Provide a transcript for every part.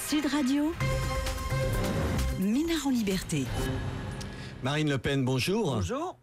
Sud Radio, Ménard en liberté. Marine Le Pen, bonjour. Bonjour.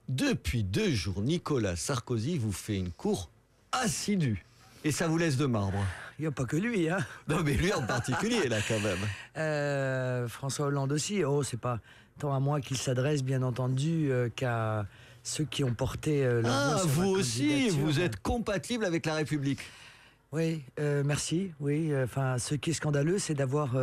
Depuis 2 jours, Nicolas Sarkozy vous fait une cour assidue. Et ça vous laisse de marbre. Il n'y a pas que lui, hein. Non, mais lui en particulier, là, quand même. François Hollande aussi. Oh, c'est pas tant à moi qu'il s'adresse, bien entendu, qu'à ceux qui ont porté leur voix sur vous ma aussi, candidature. vous êtes compatible avec la République. Oui, merci. Oui, enfin, ce qui est scandaleux, c'est d'avoir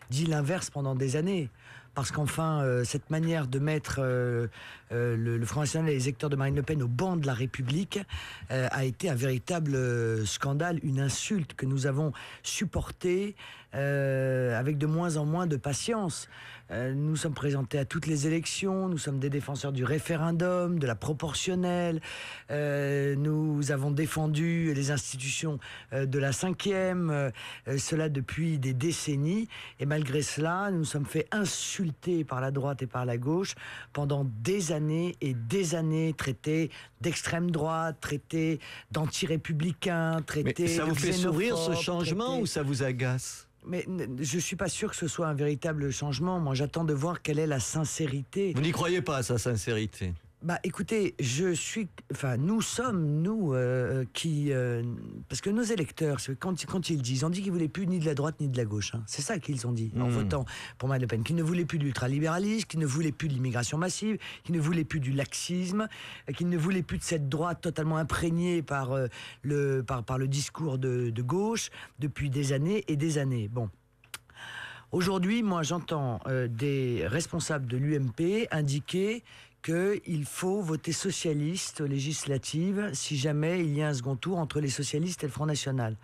dit l'inverse pendant des années. Parce qu'enfin, cette manière de mettre le Front National et les électeurs de Marine Le Pen au banc de la République a été un véritable scandale, une insulte que nous avons supportée avec de moins en moins de patience. Nous sommes présentés à toutes les élections, nous sommes des défenseurs du référendum, de la proportionnelle, nous avons défendu les institutions de la 5e, cela depuis des décennies, et malgré cela, nous nous sommes fait insulter par la droite et par la gauche pendant des années et des années, traités d'extrême droite, traités d'anti-républicains, traités. Mais ça vous fait sourire ce changement traités... ou ça vous agace ? Mais je suis pas sûr que ce soit un véritable changement. Moi, j'attends de voir quelle est la sincérité. Vous n'y croyez pas à sa sincérité ? Bah, écoutez, nous sommes, parce que nos électeurs, quand ils disent, on dit qu'ils voulaient plus ni de la droite ni de la gauche, hein. C'est ça qu'ils ont dit, en votant pour Marine Le Pen, qu'ils ne voulaient plus de l'ultralibéralisme, qu'ils ne voulaient plus de l'immigration massive, qu'ils ne voulaient plus du laxisme, qu'ils ne voulaient plus de cette droite totalement imprégnée par le discours de gauche depuis des années et des années. Bon. Aujourd'hui, moi, j'entends des responsables de l'UMP indiquer qu'il faut voter socialiste aux législatives si jamais il y a un second tour entre les socialistes et le Front National.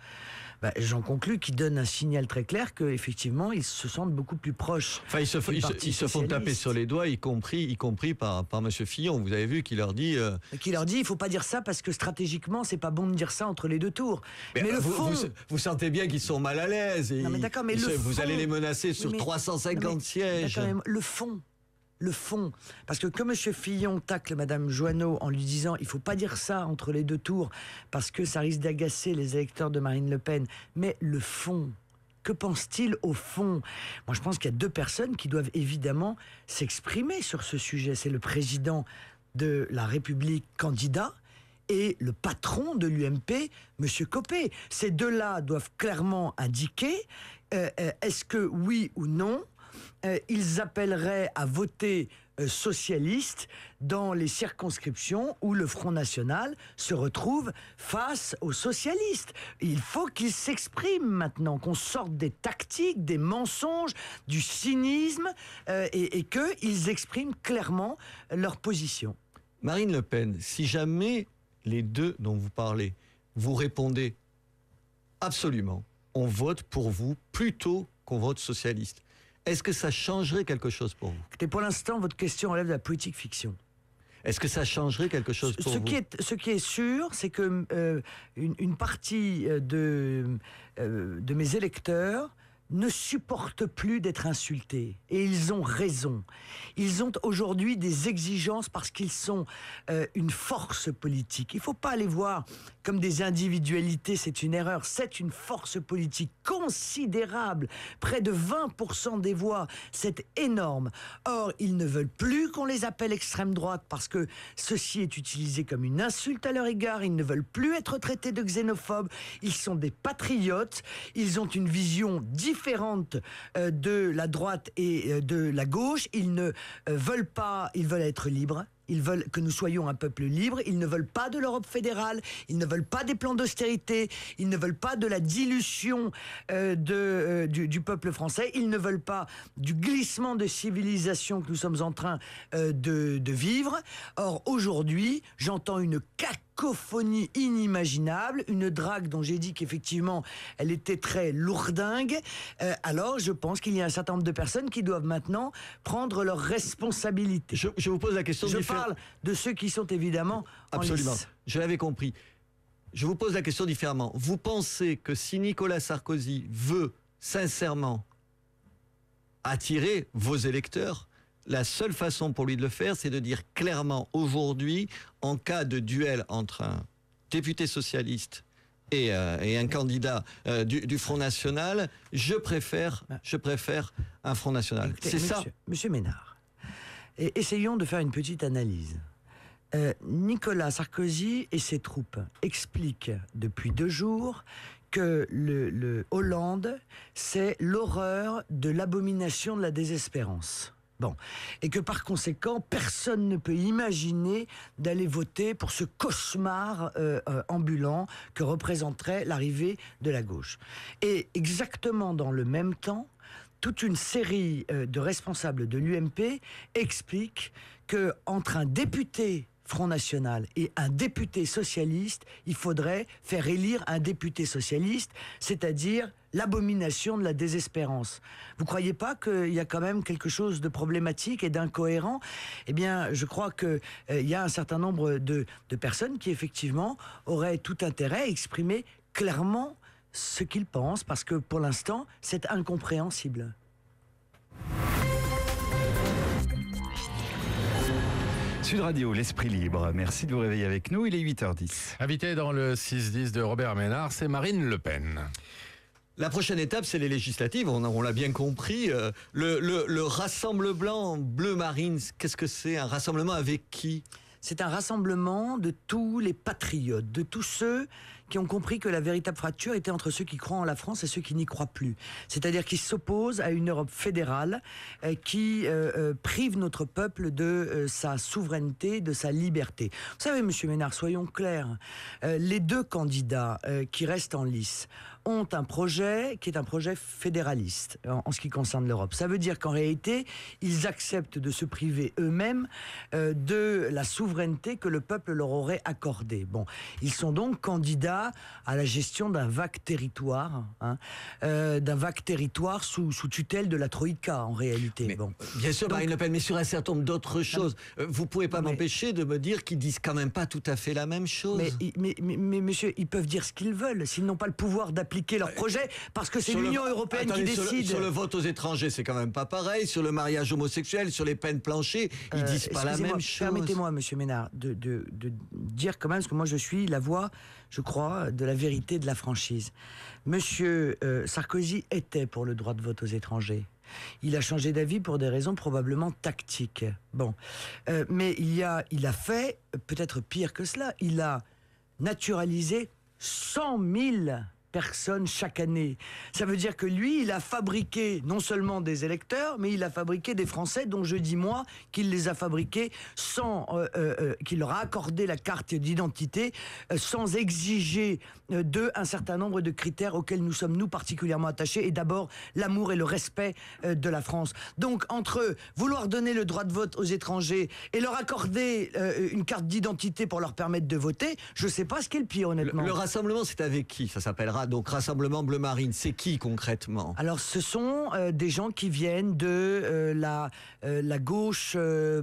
Ben, j'en conclus qu'ils donnent un signal très clair qu'effectivement, ils se sentent beaucoup plus proches. Enfin, ils se font taper sur les doigts, y compris par M. Fillon. Vous avez vu qu'il leur dit... il ne faut pas dire ça parce que stratégiquement, c'est pas bon de dire ça entre les 2 tours. Mais le fond... vous sentez bien qu'ils sont mal à l'aise. Et non, mais d'accord, mais vous allez les menacer sur 350 sièges. Le fond, parce que M. Fillon tacle Mme Joanneau en lui disant il faut pas dire ça entre les 2 tours parce que ça risque d'agacer les électeurs de Marine Le Pen, mais le fond, que pense-t-il au fond ? Moi je pense qu'il y a 2 personnes qui doivent évidemment s'exprimer sur ce sujet, c'est le président de la République candidat et le patron de l'UMP, M. Copé. Ces 2-là doivent clairement indiquer est-ce que oui ou non ils appelleraient à voter socialiste dans les circonscriptions où le Front National se retrouve face aux socialistes. Il faut qu'ils s'expriment maintenant, qu'on sorte des tactiques, des mensonges, du cynisme et qu'ils expriment clairement leur position. Marine Le Pen, si jamais les 2 dont vous parlez, vous répondez absolument, on vote pour vous plutôt qu'on vote socialiste. Est-ce que ça changerait quelque chose pour vous ? Écoutez, pour l'instant, votre question relève de la politique fiction. Est-ce que ça changerait quelque chose pour vous ? Ce qui est sûr, c'est que une partie de mes électeurs ne supportent plus d'être insultés. Et ils ont raison. Ils ont aujourd'hui des exigences parce qu'ils sont une force politique. Il ne faut pas les voir comme des individualités, c'est une erreur. C'est une force politique considérable. Près de 20% des voix, c'est énorme. Or, ils ne veulent plus qu'on les appelle extrême droite parce que ceci est utilisé comme une insulte à leur égard. Ils ne veulent plus être traités de xénophobes. Ils sont des patriotes. Ils ont une vision différente de la droite et de la gauche. Ils ne veulent pas, ils veulent être libres. Ils veulent que nous soyons un peuple libre. Ils ne veulent pas de l'Europe fédérale. Ils ne veulent pas des plans d'austérité. Ils ne veulent pas de la dilution du peuple français. Ils ne veulent pas du glissement de civilisation que nous sommes en train de vivre. Or, aujourd'hui, j'entends une cacophonie inimaginable, une drague dont j'ai dit qu'effectivement, elle était très lourdingue. Alors, je pense qu'il y a un certain nombre de personnes qui doivent maintenant prendre leurs responsabilités. Je vous pose la question différente. Je parle de ceux qui sont évidemment Absolument, en lice. Je l'avais compris. Je vous pose la question différemment. Vous pensez que si Nicolas Sarkozy veut sincèrement attirer vos électeurs, la seule façon pour lui de le faire, c'est de dire clairement aujourd'hui, en cas de duel entre un député socialiste, et un candidat du Front National, je préfère un Front National. Écoutez, C'est ça. Monsieur Ménard, essayons de faire une petite analyse. Nicolas Sarkozy et ses troupes expliquent depuis 2 jours que le Hollande, c'est l'horreur de l'abomination de la désespérance. Bon. Et que par conséquent, personne ne peut imaginer d'aller voter pour ce cauchemar ambulant que représenterait l'arrivée de la gauche. Et exactement dans le même temps, toute une série de responsables de l'UMP expliquent qu'entre un député Front National et un député socialiste, il faudrait faire élire un député socialiste, c'est-à-dire l'abomination de la désespérance. Vous croyez pas qu'il y a quand même quelque chose de problématique et d'incohérent? Eh bien, je crois qu'il y a un certain nombre de personnes qui, effectivement, auraient tout intérêt à exprimer clairement ce qu'ils pensent, parce que, pour l'instant, c'est incompréhensible. Sud Radio, l'esprit libre. Merci de vous réveiller avec nous. Il est 8h10. Invité dans le 6-10 de Robert Ménard, c'est Marine Le Pen. La prochaine étape, c'est les législatives, on l'a bien compris. Le rassemblement bleu marine, qu'est-ce que c'est? Un rassemblement avec qui? C'est un rassemblement de tous les patriotes, de tous ceux qui ont compris que la véritable fracture était entre ceux qui croient en la France et ceux qui n'y croient plus. C'est-à-dire qui s'opposent à une Europe fédérale qui prive notre peuple de sa souveraineté, de sa liberté. Vous savez, monsieur Ménard, soyons clairs, les 2 candidats qui restent en lice ont un projet qui est un projet fédéraliste en ce qui concerne l'Europe. Ça veut dire qu'en réalité, ils acceptent de se priver eux-mêmes de la souveraineté que le peuple leur aurait accordée. Bon, ils sont donc candidats à la gestion d'un vague territoire, sous tutelle de la Troïka, en réalité. Mais, bon. Bien sûr, Marine Le Pen, mais sur un certain nombre d'autres choses. Vous ne pouvez pas m'empêcher de me dire qu'ils disent quand même pas tout à fait la même chose. Mais monsieur, ils peuvent dire ce qu'ils veulent, s'ils n'ont pas le pouvoir d'appliquer leur projet, parce que c'est l'Union européenne qui décide. Sur le vote aux étrangers, c'est quand même pas pareil. Sur le mariage homosexuel, sur les peines planchées, ils disent pas la même chose. Permettez-moi, monsieur Ménard, de dire quand même, parce que moi je suis la voix, je crois, de la vérité, de la franchise. Monsieur Sarkozy était pour le droit de vote aux étrangers. Il a changé d'avis pour des raisons probablement tactiques. Bon, mais il a fait peut-être pire que cela. Il a naturalisé 100 000 personnes chaque année. Ça veut dire que lui, il a fabriqué non seulement des électeurs, mais il a fabriqué des Français dont je dis moi qu'il les a fabriqués sans qu'il leur a accordé la carte d'identité sans exiger d'eux un certain nombre de critères auxquels nous sommes nous particulièrement attachés, et d'abord l'amour et le respect de la France. Donc entre vouloir donner le droit de vote aux étrangers et leur accorder une carte d'identité pour leur permettre de voter, je sais pas ce qui est le pire, honnêtement. Le rassemblement, c'est avec qui? Ça s'appellera donc Rassemblement Bleu Marine. C'est qui concrètement? Alors ce sont des gens qui viennent de la gauche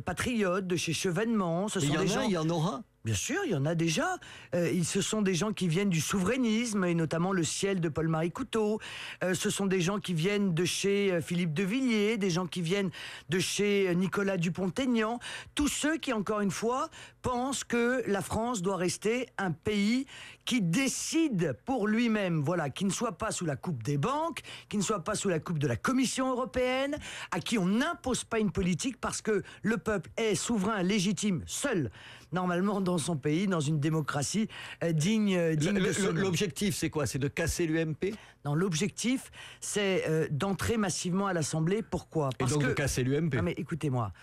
patriote, de chez Chevènement. Ce sont des gens... Il y en aura? Bien sûr, il y en a déjà. Ce sont des gens qui viennent du souverainisme, et notamment le Ciel de Paul-Marie Couteau. Ce sont des gens qui viennent de chez Philippe de Villiers, des gens qui viennent de chez Nicolas Dupont-Aignan. Tous ceux qui, encore une fois, pensent que la France doit rester un pays qui décide pour lui-même, voilà, qui ne soit pas sous la coupe des banques, qui ne soit pas sous la coupe de la Commission européenne, à qui on n'impose pas une politique, parce que le peuple est souverain, légitime, seul, normalement dans son pays, dans une démocratie digne de ce nom. L'objectif, c'est quoi? C'est de casser l'UMP? Non, l'objectif, c'est d'entrer massivement à l'Assemblée. Pourquoi? Et donc de casser l'UMP. Non, mais écoutez-moi.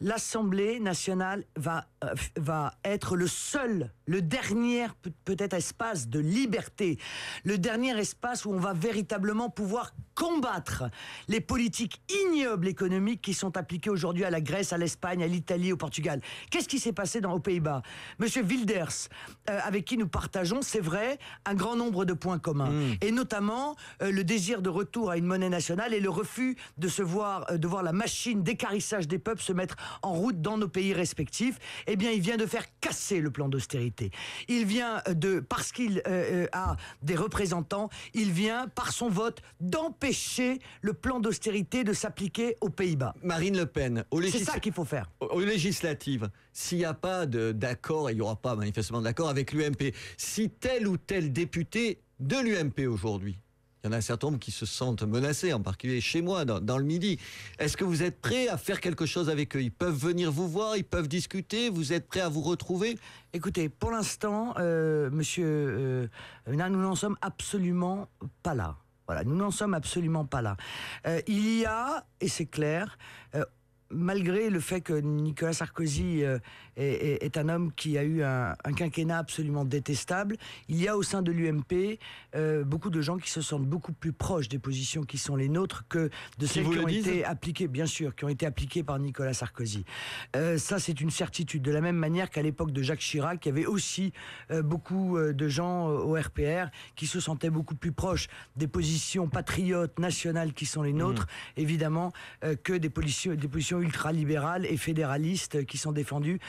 L'Assemblée nationale va être le dernier peut-être espace de liberté, le dernier espace où on va véritablement pouvoir combattre les politiques ignobles économiques qui sont appliquées aujourd'hui à la Grèce, à l'Espagne, à l'Italie, au Portugal. Qu'est-ce qui s'est passé aux Pays-Bas? Monsieur Wilders, avec qui nous partageons, c'est vrai, un grand nombre de points communs. Et notamment le désir de retour à une monnaie nationale et le refus de voir la machine d'équarrissage des peuples se mettre en route dans nos pays respectifs. Eh bien, il vient de faire casser le plan d'austérité. Il vient parce qu'il a des représentants, il vient par son vote d'empêcher empêcher le plan d'austérité de s'appliquer aux Pays-Bas. Marine Le Pen, C'est ça qu'il faut faire. aux législatives, s'il n'y a pas d'accord, et il n'y aura pas manifestement d'accord avec l'UMP, si tel ou tel député de l'UMP aujourd'hui, il y en a un certain nombre qui se sentent menacés, en particulier chez moi, dans le Midi. Est-ce que vous êtes prêt à faire quelque chose avec eux? Ils peuvent venir vous voir, ils peuvent discuter, vous êtes prêt à vous retrouver? Écoutez, pour l'instant, monsieur Hénin, nous n'en sommes absolument pas là. Voilà, nous n'en sommes absolument pas là. Il y a, et c'est clair, malgré le fait que Nicolas Sarkozy est un homme qui a eu un quinquennat absolument détestable, il y a au sein de l'UMP beaucoup de gens qui se sentent beaucoup plus proches des positions qui sont les nôtres que de celles qui ont été appliquées, bien sûr, qui ont été appliquées par Nicolas Sarkozy. Ça, c'est une certitude. De la même manière qu'à l'époque de Jacques Chirac, il y avait aussi beaucoup de gens au RPR qui se sentaient beaucoup plus proches des positions patriotes, nationales qui sont les nôtres, évidemment, que des positions ultralibérales et fédéralistes qui sont défendues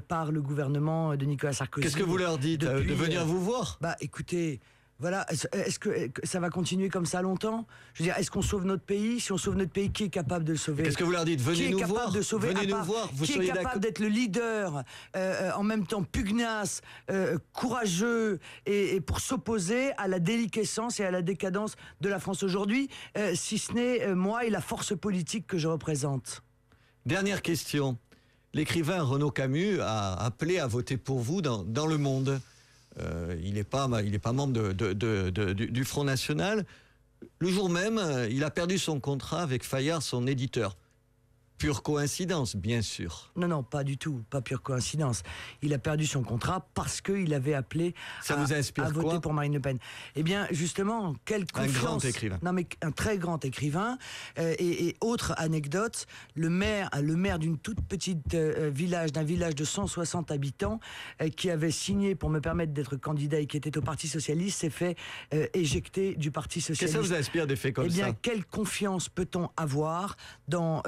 par le gouvernement de Nicolas Sarkozy. Qu'est-ce que vous leur dites? De venir vous voir? Bah écoutez, voilà, est-ce que ça va continuer comme ça longtemps? Je veux dire, est-ce qu'on sauve notre pays? Si on sauve notre pays, qui est capable de le sauver? Qu'est-ce que vous leur dites? Venez nous voir. Venez nous voir. Vous qui est capable d'être le leader, en même temps pugnace, courageux, et pour s'opposer à la déliquescence et à la décadence de la France aujourd'hui, si ce n'est moi et la force politique que je représente? Dernière question. L'écrivain Renaud Camus a appelé à voter pour vous dans Le Monde. Il n'est pas membre du Front National. Le jour même, il a perdu son contrat avec Fayard, son éditeur. Pure coïncidence, bien sûr. Non, pas du tout, pas pure coïncidence. Il a perdu son contrat parce qu'il avait appelé à voter pour Marine Le Pen. Eh bien, justement, quelle confiance. Un grand écrivain. Non, mais un très grand écrivain. Et autre anecdote, le maire d'une toute petite village, d'un village de 160 habitants, qui avait signé pour me permettre d'être candidat et qui était au Parti Socialiste, s'est fait éjecter du Parti Socialiste. Qu'est-ce que ça vous inspire des faits comme ça? Eh bien, quelle confiance peut-on avoir dans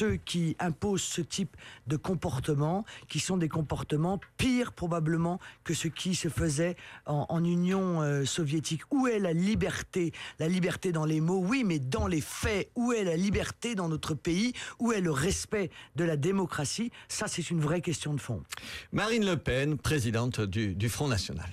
ceux qui imposent ce type de comportement, qui sont des comportements pires probablement que ce qui se faisait en Union soviétique? Où est la liberté? La liberté dans les mots, oui, mais dans les faits, où est la liberté dans notre pays? Où est le respect de la démocratie? Ça, c'est une vraie question de fond. Marine Le Pen, présidente du Front National.